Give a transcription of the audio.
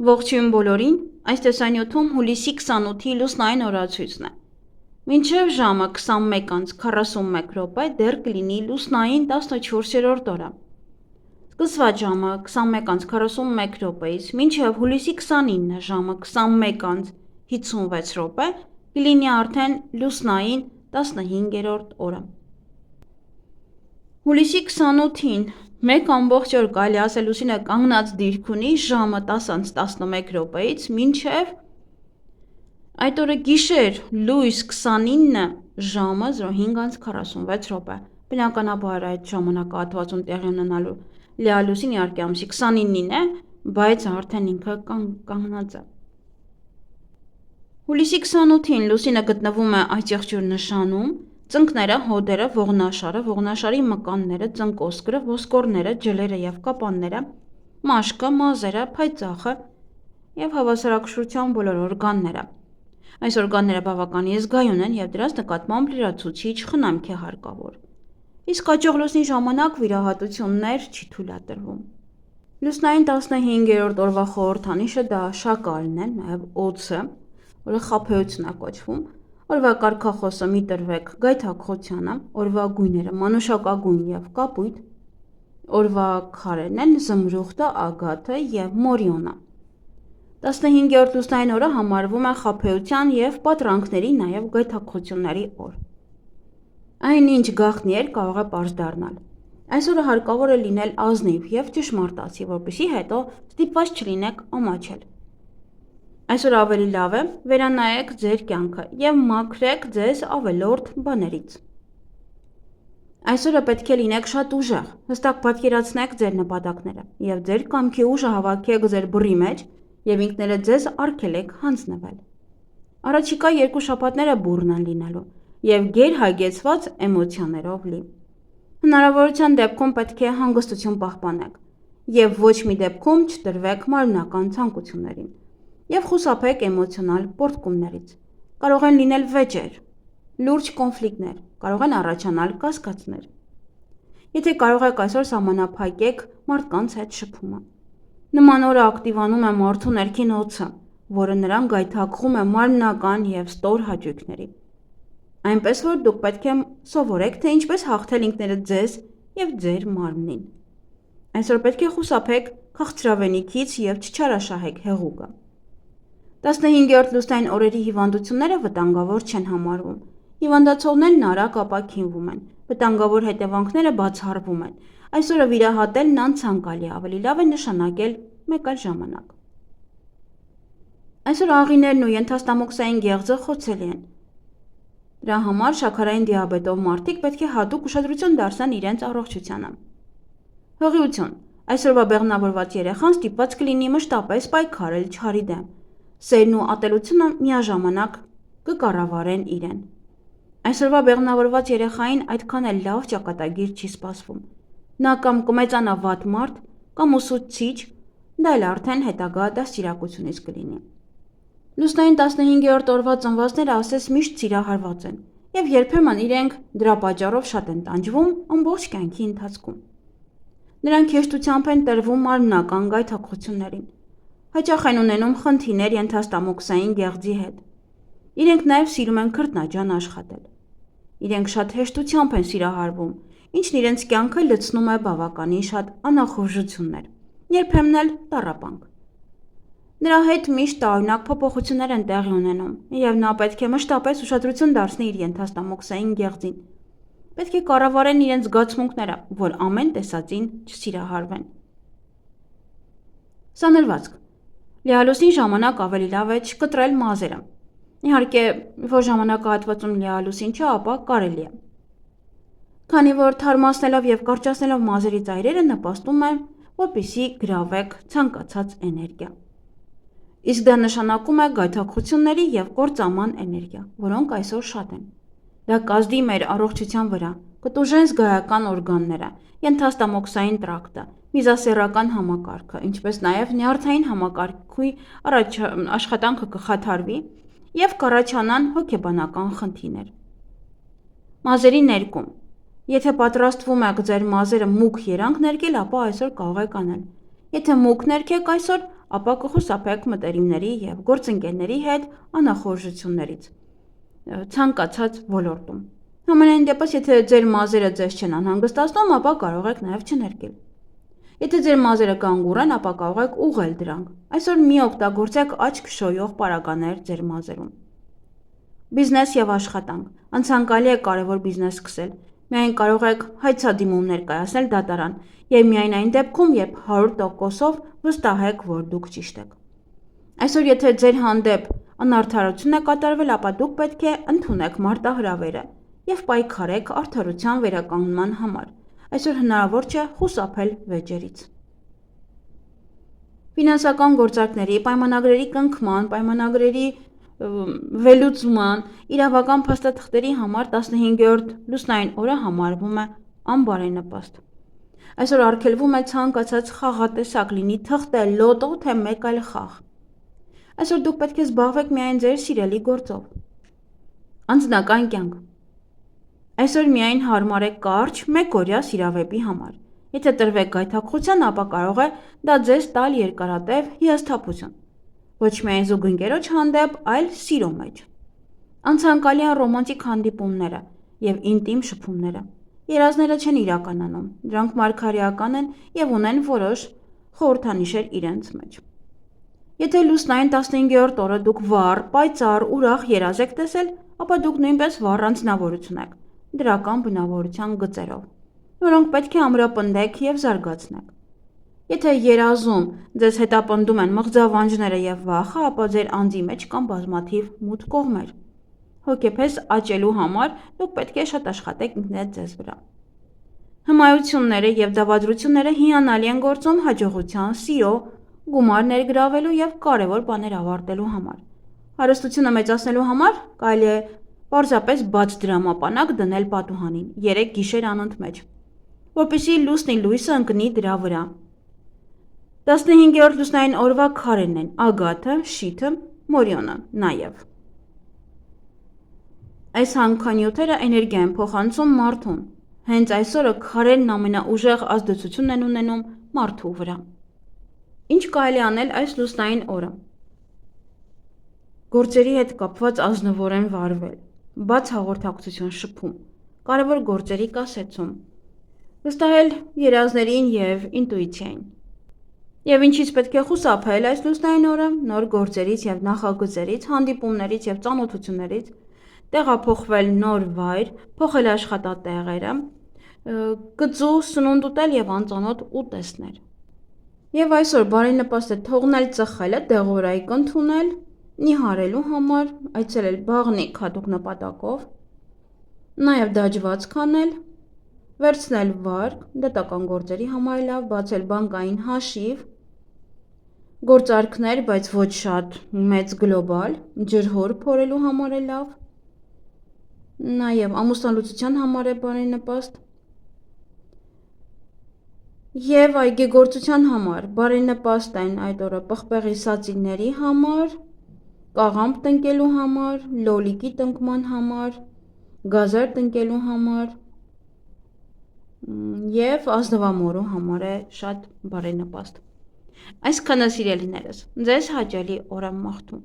Ողջույն բոլորին, այս տեսանյութում հուլիսի 28-ի լուսնային օրացույցն է։ Մինչև ժամը 21:41 րոպե դեռ կլինի լուսնային 14-րդ օրը։ Սկսված ժամը 21:41 րոպեից մինչև հուլիսի 29-ը ժամը 21:56 րոպե կլինի արդեն լուսնային 15-րդ օրը։ Հուլիսի 28-ին մեկ ամբողջ օր կարելի ասել լուսինը կանգնած դիրք ունի ժամը 10:11 րոպեից մինչև այդ օրը գիշեր լույս 29-ը ժամը 05:46 րոպե։ Բնականաբար այդ ժամանակահատվածում տեղի ունենալու լիալուսին իհարկե ամսի 29-ին է, բայց արդեն ինքը կանգնած է։ Հուլիսի 28-ին լուսինը գտնվում է այծեղջյուր նշանում, ծնկները, հոդերը, ողնաշարի մկանները, ծնկոսկրը, ոսկորները, ջլերը և կապանները, մաշկը, մազերը, փայծաղը և հավասարակշռության բոլոր օրգանները։ Այս օրգանները բավականին զգայուն են և դրանց նկատմամբ լրացուցիչ խնամք է հարկավոր։ Իսկ հաջող լուսնի ժամանակ վիրահատություններ չի թույլատրվում։ Լուսնային 15-րդ օրվա խորհրդանիշը դա շակալն է, նաև օձը, որը խաբեություն է կոչվում, օրվա կարգախոսը մի տրվեք գայթակղությանը, օրվա գույները մանուշակագույն և կապույտ, օրվա քարերն են զմրուխտը, ագաթը և մորիոնը։ 15-րդ լուսնային օրը համարվում է խաբեության և պատրանքների, նաև գայթակղությունների օր։ Այնինչ գաղտնի էր կարող է պարզ դառնալ։ Այս օրը հարկավոր է լինել ազնիվ և ճշմարտացի, որպեսզի հետո ստիպված չլինեք ամաչել։ Այսօր ավելի լավ է վերանայեք ձեր կյանքը և մաքրեք ձեզ ավելորդ բաներից։ Այսօրը պետք է լինեք շատ ուժեղ, հստակ պատկերացնեք ձեր նպատակները և ձեր կամքի ուժը հավաքեք ձեր բռի մեջ և ինքներդ ձեզ արգելեք հանձնվել։ Առաջիկա 2 շաբաթները բուռն են լինելու և գերհագեցված էմոցիաներով լի։ Հնարավորության դեպքում պետք է հանգստություն պահպանեք և ոչ մի դեպքում չտրվեք մարմնական ցանկություններին և խուսափեք էմոցիոնալ պոռթկումներից։ Կարող են լինել վեճեր, լուրջ կոնֆլիկտներ, կարող են առաջանալ կասկածներ։ Եթե կարող եք այսօր սահմանափակեք մարդկանց հետ շփումը։ Նման օրը ակտիվանում է մարդու ներքին օձը, որը նրան գայթակղում է մարմնական և ստոր հաճույքների։ Այնպես որ դուք պետք է սովորեք, թե ինչպես հաղթել ինքներդ ձեզ և ձեր մարմնին։ Այսօր պետք է խուսափեք քաղցրավենիքից և չչարաշահեք հեղուկը։ 15-րդ լուսնային օրերի հիվանդությունները վտանգավոր չեն համարվում։ Հիվանդացողներն արագ ապաքինվում են, վտանգավոր հետևանքները բացառվում են։ Այսօրը վիրահատելն անցանկալի է, ավելի լավ է նշանակել մեկ այլ ժամանակ։ Այսօր աղիներն ու ենթաստամոքսային գեղձը խոցելի են։ Դրա համար շաքարային դիաբետով մարդիկ պետք է հատուկ ուշադրություն դարձնեն իրենց առողջությանը։ Հղիություն։ Այսօրվա բեղմնավորված երեխան ստիպված կլինի մշտապես պայքարել չարի դեմ։ Սերն ու ատելությունը միաժամանակ կկառավարեն իրեն։ Այսօրվա բեղմնավորված երեխային այդքան էլ լավ ճակատագիր չի սպասվում։ Նա կամ կմեծանա վատ մարդ, կամ ուսուցիչ, դա էլ արդեն հետագա դաստիարակությունից կլինի։ Լուսնային 15-րդ օրվա ծնվածները ասես միշտ սիրահարված են և երբեմն իրենք դրա պատճառով շատ են տանջվում ամբողջ կյանքի ընթացքում։ Նրանք հեշտությամբ են տրվում մարմնական գայթակղություններին։ Հաճախ են ունենում խնդիրներ ենթաստամոքսային գեղձի հետ։ Իրենք նաև սիրում են քրտնաջան աշխատել։ Իրենք շատ հեշտությամբ են սիրահարվում, ինչն իրենց կյանքը լցնում է բավականին շատ անախորժություններ, երբեմն էլ տառապանք։ Նրա հետ միշտ տարօրինակ փոփոխություններ են տեղի ունենում, և նա պետք է մշտապես ուշադրություն դարձնի իր ենթաստամոքսային գեղձին։ Պետք է կառավարեն իրենց զգացմունքները, որ ամեն տեսածին չսիրահարվեն։ Սանրվածք։ Լիալուսնի ժամանակ ավելի լավ է չկտրել մազերը։ Իհարկե, որ ժամանակահատվածում լիալուսին չէ, ապա կարելի է։ Քանի որ թարմացնելով և կարճացնելով մազերի ծայրերը նպաստում է, որպեսզի գրավեք ցանկացած էներգիա։ Իսկ դա նշանակում է գայթակղությունների և կործանման էներգիա, որոնք այսօր շատ են։ Դա կազդի մեր առողջության վրա, կտուժեն զգայական օրգանները, ենթաստամոքսային տրակտը, միզասեռական համակարգը, ինչպես նաև նյարդային համակարգի աշխատանքը կխաթարվի և կառաջանան հոգեբանական խնդիրներ։ Մազերի ներկում։ Եթե պատրաստվում եք ձեր մազերը մուգ երանգ ներկել, ապա այսօր կարող եք անել։ Եթե մուգ ներկեք այսօր, ապա կխուսափեք մտերիմների և գործընկերների հետ անախորժություններից ցանկացած ոլորտում։ Համենայն դեպս, եթե ձեր մազերը ձեզ չեն անհանգստացնում, ապա կարող եք նաև չներկել։ Եթե ձեր մազերը կանգուր են, ապա կարող եք ուղղել դրանք։ Այսօր մի օգտագործեք աչք շոյող պարագաներ ձեր մազերում։ Բիզնես և աշխատանք։ Անցանկալի է կարևոր բիզնես սկսել։ Միայն կարող եք հայցադիմում ներկայացնել դատարան և միայն այն դեպքում, երբ 100%-ով վստահ եք, որ դուք ճիշտ եք։ Այսօր, եթե ձեր հանդեպ անարդարություն է կատարվել, ապա դուք պետք է ընդունեք մարտահրավերը և պայքարեք արդարության վերականգնման համար։ Այսօր հնարավոր չէ խուսափել վեճերից։ Ֆինանսական գործարքների, պայմանագրերի կնքման, պայմանագրերի վերլուծման, իրավական փաստաթղթերի համար 15-րդ լուսնային օրը համարվում է անբարենպաստ։ Այսօր արգելվում է ցանկացած խաղատեսակ, լինի թղթե, լոտո, թե մեկ այլ խաղ։ Այսօր դուք պետք է զբաղվեք միայն ձեր սիրելի գործով։ Անձնական կյանք։ Այսօր միայն հարմար է կարճ մեկօրյա սիրավեպի համար։ Եթե տրվեք գայթակղության, ապա կարող է դա ձեզ տալ երկարատև հիասթափություն։ Ոչ միայն զուգընկերոջ հանդեպ, այլ սիրո մեջ։ Անցանկալի են ռոմանտիկ հանդիպումները և ինտիմ շփումները։ Երազները չեն իրականանում, դրանք մարգարեական են և ունեն որոշ խորհրդանիշեր իրենց մեջ։ Եթե լուսնային 15-րդ օրը դուք վառ, պայծառ, ուրախ երազ եք տեսել, ապա դուք նույնպես վառ անձնավորություն եք, դրական բնավորության գծերով, որոնք պետք է ամրապնդեք և զարգացնեք։ Եթե երազում ձեզ հետապնդում են մղձավանջները և վախը, ապա ձեր անձի մեջ կան բազմաթիվ մութ կողմեր։ Հոգեպես աճելու համար դուք պետք է շատ աշխատեք ինքներդ ձեզ վրա։ Հմայությունները և դավադրությունները հիանալի են գործում հաջողության, սիրո, գումար ներգրավելու և կարևոր բաներ ավարտելու համար։ Հարստությունը մեծացնելու համար կարելի է պարզապես բաց դրամապանակ դնել պատուհանին 3 գիշեր անընդմեջ, որպեսզի լուսնի լույսը ընկնի դրա վրա։ 15-րդ լուսնային օրվա քարերն են ագաթը, շիթը, մորիոնը նաև։ Այս հանքանյութերը էներգիա են փոխանցում մարդուն։ Հենց այս օրը քարերն ամենաուժեղ ազդեցությունն են ունենում մարդու վրա։ Ինչ կարելի անել այս լուսնային օրը։ Գործերի հետ կապված ազնվորեն վարվել, բաց հաղորդակցություն շփում, կարևոր գործերի կասեցում, վստահել երազներին և ինտուիցիային։ Եվ ինչից պետք է խուսափել այս լուսնային օրը, նոր գործերից և նախագծերից, հանդիպումներից և ծանոթություններից, տեղափոխվել նոր վայր, փոխել աշխատատեղերը, կծու սնունդ ուտել և անծանոթ ուտեստներ։ Եվ այսօր բարենպաստ է թողնել ծխելը, դեղորայք ընդունել, նիհարելու համար, այցելել բաղնիք հատուկ նպատակով, նաև դաջվածք անել, վերցնել վարկ, դատական գործերի համար լավ, բացել բանկային հաշիվ, գործարքներ, բայց ոչ շատ մեծ գլոբալ, ջրհոր փորելու համար է լավ, նաև ամուսնալուծության համար է բարենպաստ, և այգեգործության համար բարենպաստ են այդ օրը պղպեղի սածիների համար, կաղամբ տնկելու համար, լոլիկի տնկման համար, գազար տնկելու համար և ազնվամորու համար է շատ բարենպաստ։ Այսքանը սիրելիներս, ձեզ հաճելի օր եմ մաղթում։